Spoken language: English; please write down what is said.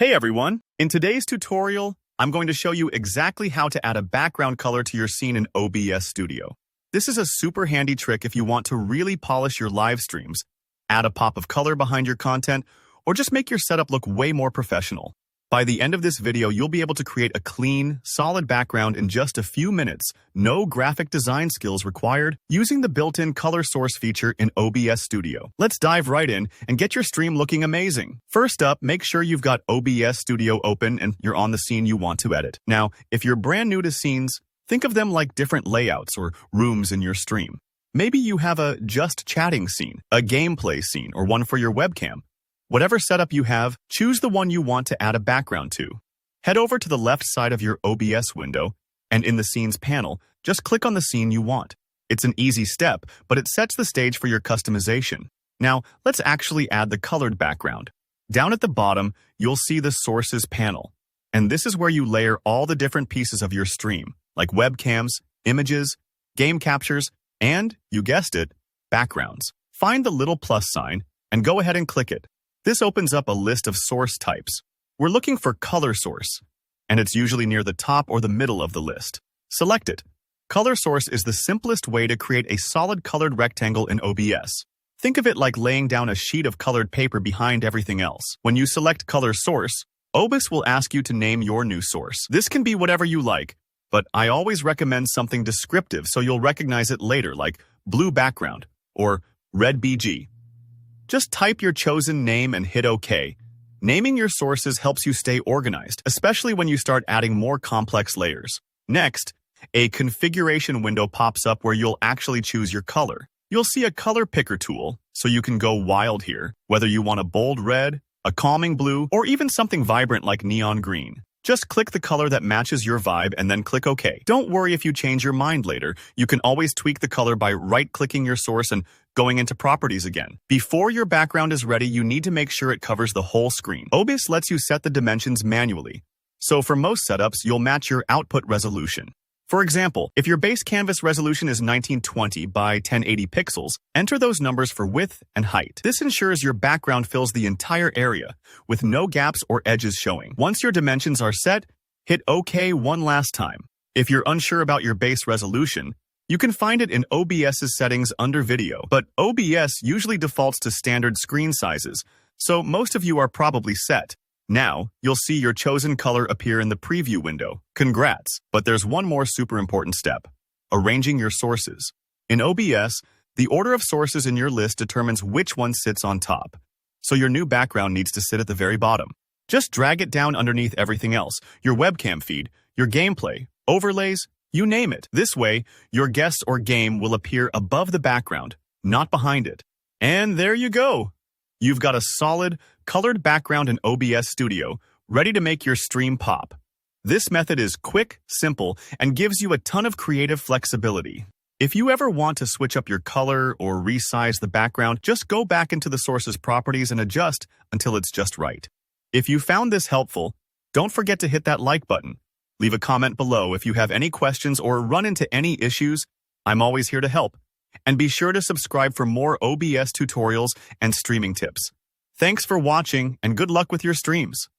Hey everyone! In today's tutorial, I'm going to show you exactly how to add a background color to your scene in OBS Studio. This is a super handy trick if you want to really polish your live streams, add a pop of color behind your content, or just make your setup look way more professional. By the end of this video, you'll be able to create a clean, solid background in just a few minutes, no graphic design skills required, using the built-in color source feature in OBS Studio. Let's dive right in and get your stream looking amazing. First up, make sure you've got OBS Studio open and you're on the scene you want to edit. Now, if you're brand new to scenes, think of them like different layouts or rooms in your stream. Maybe you have a just chatting scene, a gameplay scene, or one for your webcam. Whatever setup you have, choose the one you want to add a background to. Head over to the left side of your OBS window, and in the Scenes panel, just click on the scene you want. It's an easy step, but it sets the stage for your customization. Now, let's actually add the colored background. Down at the bottom, you'll see the Sources panel. And this is where you layer all the different pieces of your stream, like webcams, images, game captures, and, you guessed it, backgrounds. Find the little plus sign, and go ahead and click it. This opens up a list of source types. We're looking for color source, and it's usually near the top or the middle of the list. Select it. Color source is the simplest way to create a solid colored rectangle in OBS. Think of it like laying down a sheet of colored paper behind everything else. When you select color source, OBS will ask you to name your new source. This can be whatever you like, but I always recommend something descriptive so you'll recognize it later, like blue background or red BG. Just type your chosen name and hit OK. Naming your sources helps you stay organized, especially when you start adding more complex layers. Next, a configuration window pops up where you'll actually choose your color. You'll see a color picker tool, so you can go wild here, whether you want a bold red, a calming blue, or even something vibrant like neon green. Just click the color that matches your vibe and then click OK. Don't worry if you change your mind later. You can always tweak the color by right-clicking your source and going into Properties again. Before your background is ready, you need to make sure it covers the whole screen. OBS lets you set the dimensions manually. So for most setups, you'll match your output resolution. For example, if your base canvas resolution is 1920 by 1080 pixels, enter those numbers for width and height. This ensures your background fills the entire area, with no gaps or edges showing. Once your dimensions are set, hit OK one last time. If you're unsure about your base resolution, you can find it in OBS's settings under Video, but OBS usually defaults to standard screen sizes, so most of you are probably set. Now, you'll see your chosen color appear in the preview window. Congrats! But there's one more super important step: arranging your sources. In OBS, the order of sources in your list determines which one sits on top, so your new background needs to sit at the very bottom. Just drag it down underneath everything else: your webcam feed, your gameplay, overlays, you name it. This way, your guest or game will appear above the background, not behind it. And there you go! You've got a solid, colored background in OBS Studio, ready to make your stream pop. This method is quick, simple, and gives you a ton of creative flexibility. If you ever want to switch up your color or resize the background, just go back into the source's properties and adjust until it's just right. If you found this helpful, don't forget to hit that like button. Leave a comment below if you have any questions or run into any issues. I'm always here to help. And be sure to subscribe for more OBS tutorials and streaming tips. Thanks for watching, and good luck with your streams.